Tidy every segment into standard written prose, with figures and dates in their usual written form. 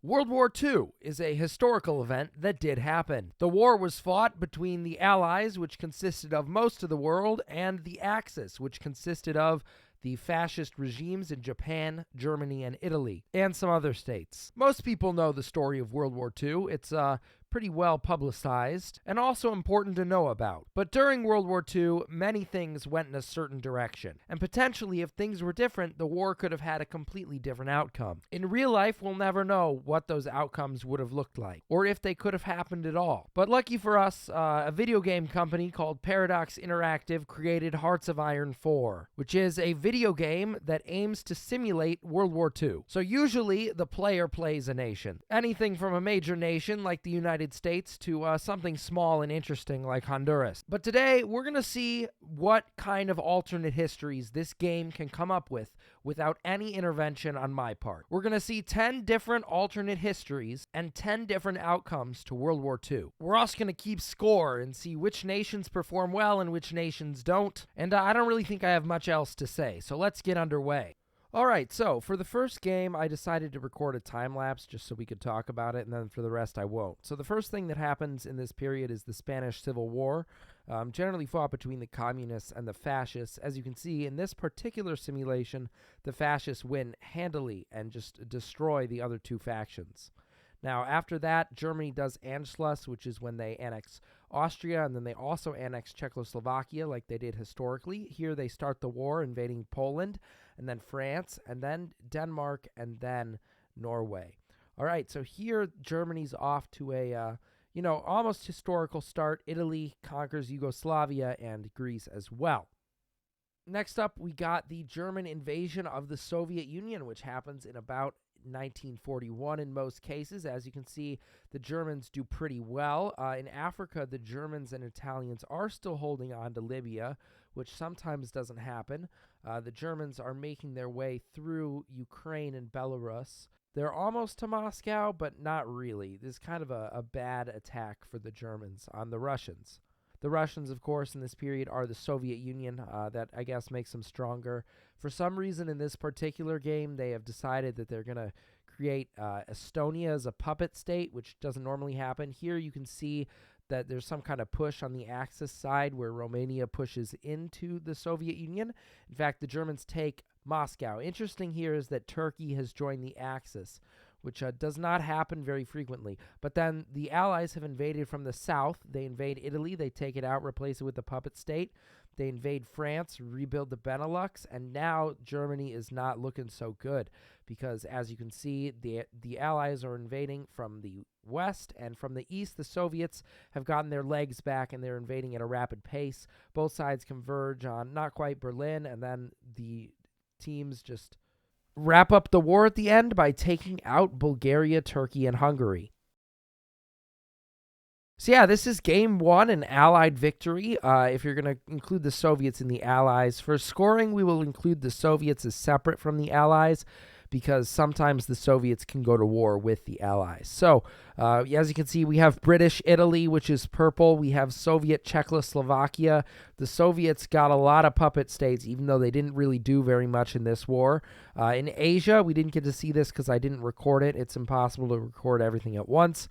World War II is a historical event that did happen. The war was fought between the Allies, which consisted of most of the world, and the Axis, which consisted of the fascist regimes in Japan, Germany, and Italy, and some other states. Most people know the story of World War II. It's pretty well publicized and also important to know about. But during World War II, many things went in a certain direction, and potentially if things were different, the war could have had a completely different outcome. In real life, we'll never know what those outcomes would have looked like, or if they could have happened at all. But lucky for us, a video game company called Paradox Interactive created Hearts of Iron 4, which is a video game that aims to simulate World War II. So usually, the player plays a nation. Anything from a major nation like the United States to something small and interesting like Honduras. But today, we're going to see what kind of alternate histories this game can come up with without any intervention on my part. We're going to see 10 different alternate histories and 10 different outcomes to World War II. We're also going to keep score and see which nations perform well and which nations don't. And I don't really think I have much else to say, so let's get underway. Alright, so for the first game, I decided to record a time-lapse just so we could talk about it, and then for the rest, I won't. So the first thing that happens in this period is the Spanish Civil War, generally fought between the communists and the fascists. As you can see, in this particular simulation, the fascists win handily and just destroy the other two factions. Now, after that, Germany does Anschluss, which is when they annex Austria, and then they also annex Czechoslovakia like they did historically. Here they start the war, invading Poland, and then France, and then Denmark, and then Norway. All right, so here Germany's off to a, almost historical start. Italy conquers Yugoslavia and Greece as well. Next up, we got the German invasion of the Soviet Union, which happens in about 1941 in most cases. As you can see, the Germans do pretty well. In Africa, the Germans and Italians are still holding on to Libya, which sometimes doesn't happen. The Germans are making their way through Ukraine and Belarus. They're almost to Moscow, but not really. This is kind of a bad attack for the Germans on the Russians. The Russians, of course, in this period are the Soviet Union. That, I guess, makes them stronger. For some reason, in this particular game, they have decided that they're going to create Estonia as a puppet state, which doesn't normally happen. Here you can see that there's some kind of push on the Axis side where Romania pushes into the Soviet Union. In fact, the Germans take Moscow. Interesting here is that Turkey has joined the Axis, which does not happen very frequently. But then the Allies have invaded from the south. They invade Italy. They take it out, replace it with the puppet state. They invade France, rebuild the Benelux, and now Germany is not looking so good because, as you can see, the Allies are invading from the west, and from the east, the Soviets have gotten their legs back, and they're invading at a rapid pace. Both sides converge on not quite Berlin, and then the teams just wrap up the war at the end by taking out Bulgaria, Turkey, and Hungary. So yeah, this is game one, an Allied victory, if you're going to include the Soviets in the Allies. For scoring, we will include the Soviets as separate from the Allies, because sometimes the Soviets can go to war with the Allies. So, as you can see, we have British Italy, which is purple. We have Soviet Czechoslovakia. The Soviets got a lot of puppet states, even though they didn't really do very much in this war. In Asia, we didn't get to see this because I didn't record it. It's impossible to record everything at once.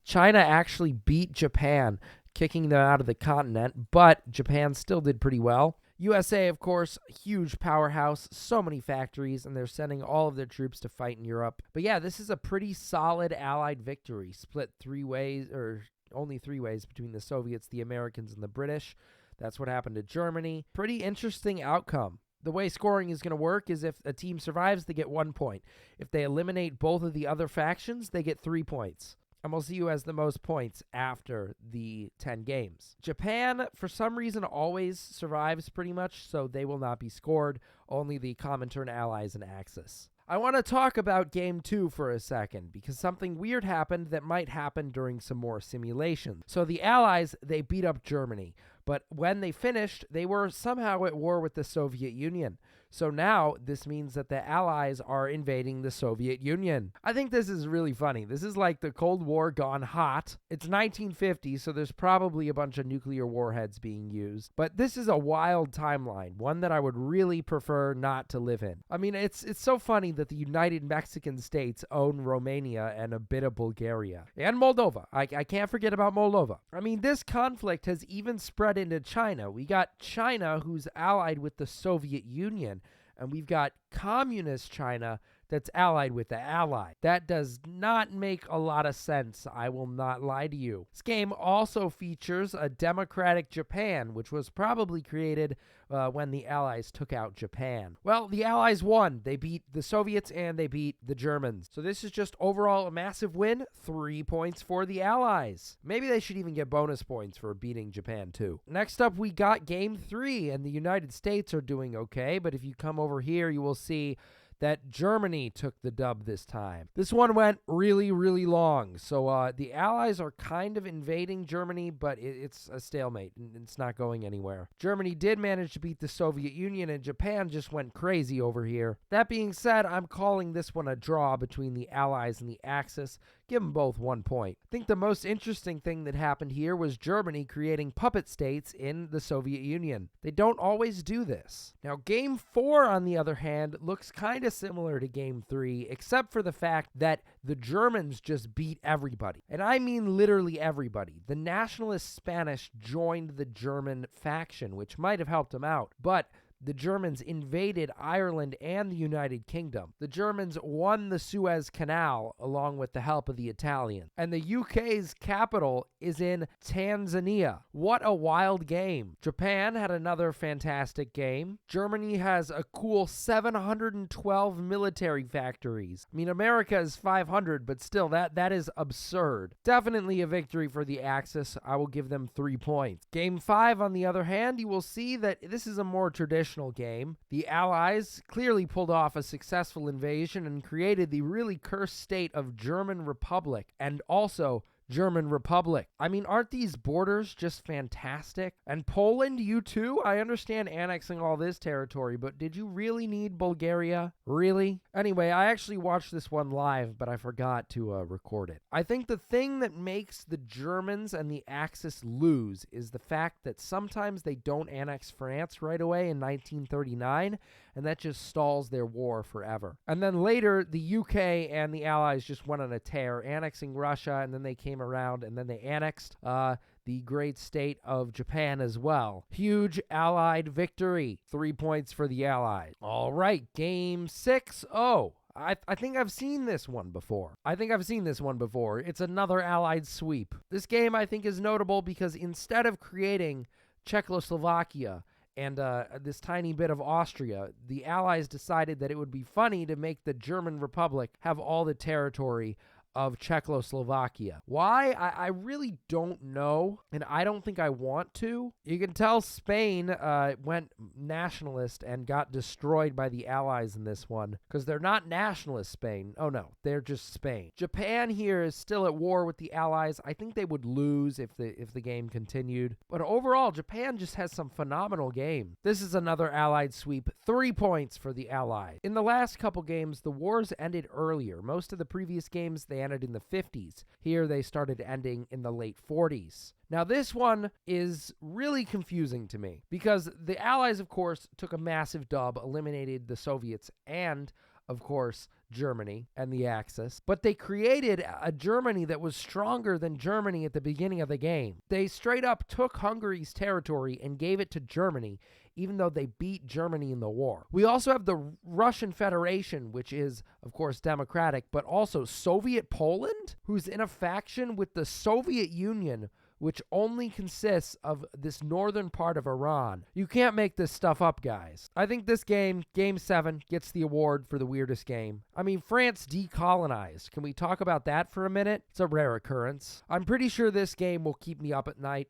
China actually beat Japan, kicking them out of the continent, but Japan still did pretty well. USA, of course, huge powerhouse, so many factories, and they're sending all of their troops to fight in Europe. But yeah, this is a pretty solid Allied victory, split three ways, or only three ways between the Soviets, the Americans, and the British. That's what happened to Germany. Pretty interesting outcome. The way scoring is going to work is if a team survives, they get 1 point. If they eliminate both of the other factions, they get 3 points. And we'll see who has the most points after the 10 games. Japan, for some reason, always survives pretty much, so they will not be scored. Only the Comintern allies and Axis. I want to talk about Game 2 for a second, because something weird happened that might happen during some more simulations. So the Allies, they beat up Germany, but when they finished, they were somehow at war with the Soviet Union. So now this means that the Allies are invading the Soviet Union. I think this is really funny. This is like the Cold War gone hot. It's 1950, so there's probably a bunch of nuclear warheads being used. But this is a wild timeline, one that I would really prefer not to live in. I mean, it's so funny that the United Mexican States own Romania and a bit of Bulgaria. And Moldova. I can't forget about Moldova. I mean, this conflict has even spread into China. We got China, who's allied with the Soviet Union, and we've got communist China that's allied with the Ally. That does not make a lot of sense, I will not lie to you. This game also features a democratic Japan, which was probably created when the Allies took out Japan. Well, the Allies won. They beat the Soviets and they beat the Germans. So this is just overall a massive win. 3 points for the Allies. Maybe they should even get bonus points for beating Japan too. Next up, we got Game 3, and the United States are doing okay, but if you come over here, you will see that Germany took the dub this time. This one went really, really long. So the Allies are kind of invading Germany, but it's a stalemate, and it's not going anywhere. Germany did manage to beat the Soviet Union, and Japan just went crazy over here. That being said, I'm calling this one a draw between the Allies and the Axis. Give them both 1 point. I think the most interesting thing that happened here was Germany creating puppet states in the Soviet Union. They don't always do this. Now, Game 4, on the other hand, looks kind of similar to Game 3, except for the fact that the Germans just beat everybody. And I mean literally everybody. The nationalist Spanish joined the German faction, which might have helped them out, but the Germans invaded Ireland and the United Kingdom. The Germans won the Suez Canal along with the help of the Italians. And the UK's capital is in Tanzania. What a wild game. Japan had another fantastic game. Germany has a cool 712 military factories. I mean, America is 500, but still, that is absurd. Definitely a victory for the Axis. I will give them 3 points. Game 5, on the other hand, you will see that this is a more traditional game. The Allies clearly pulled off a successful invasion and created the really cursed state of German Republic, and also German Republic. I mean, aren't these borders just fantastic? And Poland, you too? I understand annexing all this territory, but did you really need Bulgaria? Really? Anyway, I actually watched this one live, but I forgot to record it. I think the thing that makes the Germans and the Axis lose is the fact that sometimes they don't annex France right away in 1939, and that just stalls their war forever. And then later, the UK and the Allies just went on a tear, annexing Russia, and then they came around, and then they annexed the great state of Japan as well. Huge Allied victory. 3 points for the Allies. All right, Game 6. Oh, I think I've seen this one before. It's another Allied sweep. This game, I think, is notable because instead of creating Czechoslovakia and this tiny bit of Austria, the Allies decided that it would be funny to make the German Republic have all the territory of Czechoslovakia. Why? I really don't know, and I don't think I want to. You can tell Spain went nationalist and got destroyed by the Allies in this one, because they're not nationalist Spain. Oh no, they're just Spain. Japan here is still at war with the Allies. I think they would lose if the game continued. But overall, Japan just has some phenomenal games. This is another Allied sweep. 3 points for the Allies. In the last couple games, the wars ended earlier. Most of the previous games, they ended in the 50s. Here, they started ending in the late 40s. Now, this one is really confusing to me because the Allies, of course, took a massive dub, eliminated the Soviets and, of course, Germany and the Axis, but they created a Germany that was stronger than Germany at the beginning of the game. They straight up took Hungary's territory and gave it to Germany, even though they beat Germany in the war. We also have the Russian Federation, which is, of course, democratic, but also Soviet Poland, who's in a faction with the Soviet Union, which only consists of this northern part of Iran. You can't make this stuff up, guys. I think this game, Game 7, gets the award for the weirdest game. I mean, France decolonized. Can we talk about that for a minute? It's a rare occurrence. I'm pretty sure this game will keep me up at night.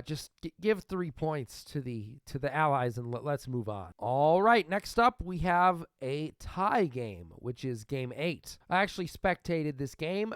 Just give 3 points to the Allies and let's move on. All right, next up we have a tie game, which is game 8. I actually spectated this game.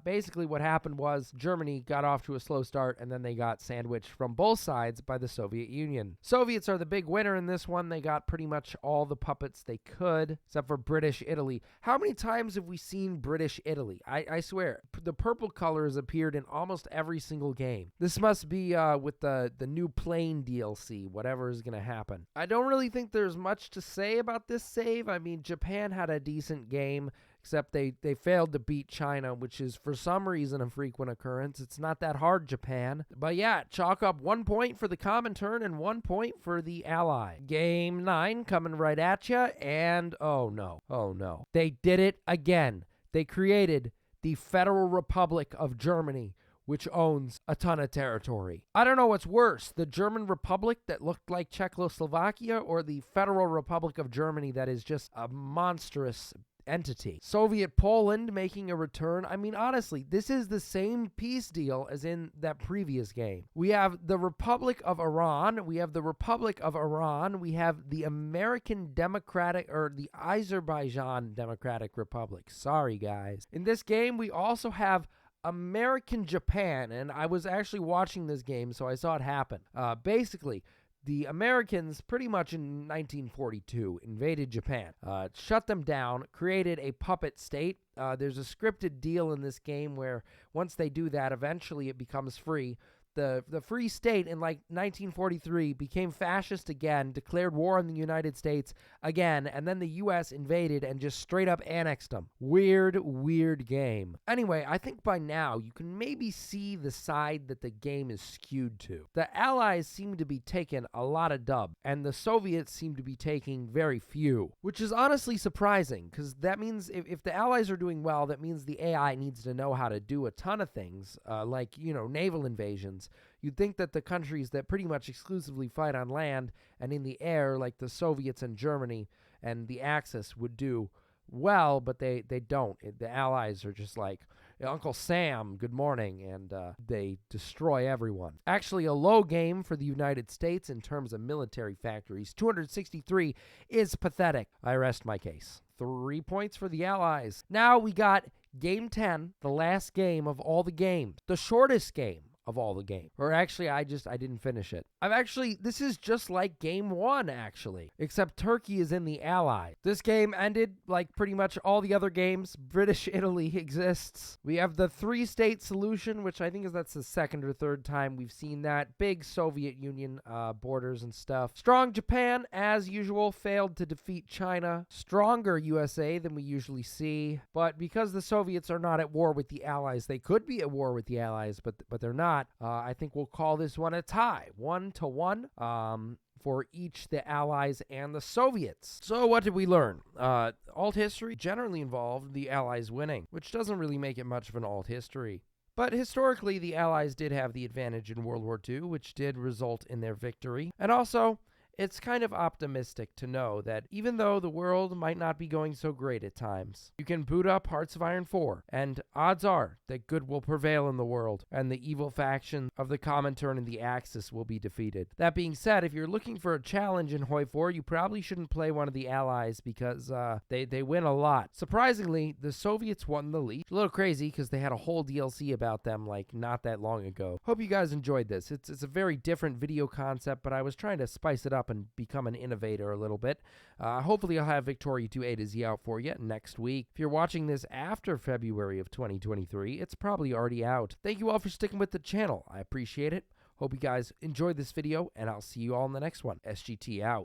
Basically what happened was Germany got off to a slow start and then they got sandwiched from both sides by the Soviet Union. Soviets are the big winner in this one. They got pretty much all the puppets they could, except for British Italy. How many times have we seen British Italy? I swear, the purple colors appeared in almost every single game. This must be with the new plane DLC, whatever is going to happen. I don't really think there's much to say about this save. I mean, Japan had a decent game, except they failed to beat China, which is for some reason a frequent occurrence. It's not that hard, Japan. But yeah, chalk up 1 point for the Comintern and 1 point for the Ally. Game 9 coming right at you, and oh no. They did it again. They created the Federal Republic of Germany, which owns a ton of territory. I don't know what's worse, the German Republic that looked like Czechoslovakia or the Federal Republic of Germany that is just a monstrous entity. Soviet Poland making a return. I mean, honestly, this is the same peace deal as in that previous game. We have the Republic of Iran, we have the Republic of Iran, we have the American Democratic, or the Azerbaijan Democratic Republic. Sorry, guys. In this game, we also have American Japan, and I was actually watching this game, so I saw it happen. Basically, the Americans, pretty much in 1942, invaded Japan, shut them down, created a puppet state. There's a scripted deal in this game where once they do that, eventually it becomes free. The Free State in like 1943 became fascist again, declared war on the United States again, and then the U.S. invaded and just straight up annexed them. Weird game. Anyway, I think by now you can maybe see the side that the game is skewed to. The Allies seem to be taking a lot of dub, and the Soviets seem to be taking very few, which is honestly surprising, because that means if the Allies are doing well, that means the AI needs to know how to do a ton of things, like, naval invasions. You'd think that the countries that pretty much exclusively fight on land and in the air, like the Soviets and Germany and the Axis, would do well, but they don't. The Allies are just like, Uncle Sam, good morning, and they destroy everyone. Actually, a low game for the United States in terms of military factories. 263 is pathetic. I rest my case. 3 points for the Allies. Now we got Game 10, the last game of all the games. The shortest game of all the games. Or actually, I didn't finish it. This is just like Game 1, actually. Except Turkey is in the Ally. This game ended like pretty much all the other games. British Italy exists. We have the 3-state solution, which I think that's the second or third time we've seen that. Big Soviet Union borders and stuff. Strong Japan, as usual, failed to defeat China. Stronger USA than we usually see. But because the Soviets are not at war with the Allies, they could be at war with the Allies, but they're not. I think we'll call this one a tie, 1-1 for each the Allies and the Soviets. So what did we learn? Alt history generally involved the Allies winning, which doesn't really make it much of an alt history. But historically, the Allies did have the advantage in World War II, which did result in their victory. And also, it's kind of optimistic to know that even though the world might not be going so great at times, you can boot up Hearts of Iron 4, and odds are that good will prevail in the world, and the evil faction of the Comintern and the Axis will be defeated. That being said, if you're looking for a challenge in Hoi 4, you probably shouldn't play one of the Allies because they win a lot. Surprisingly, the Soviets won the lead. It's a little crazy because they had a whole DLC about them like not that long ago. Hope you guys enjoyed this. It's a very different video concept, but I was trying to spice it up and become an innovator a little bit. Hopefully I'll have Victoria 2 A to Z out for you next week. If you're watching this after February of 2023, it's probably already out. Thank you all for sticking with the channel. I appreciate it. Hope you guys enjoyed this video, and I'll see you all in the next one. SGT out.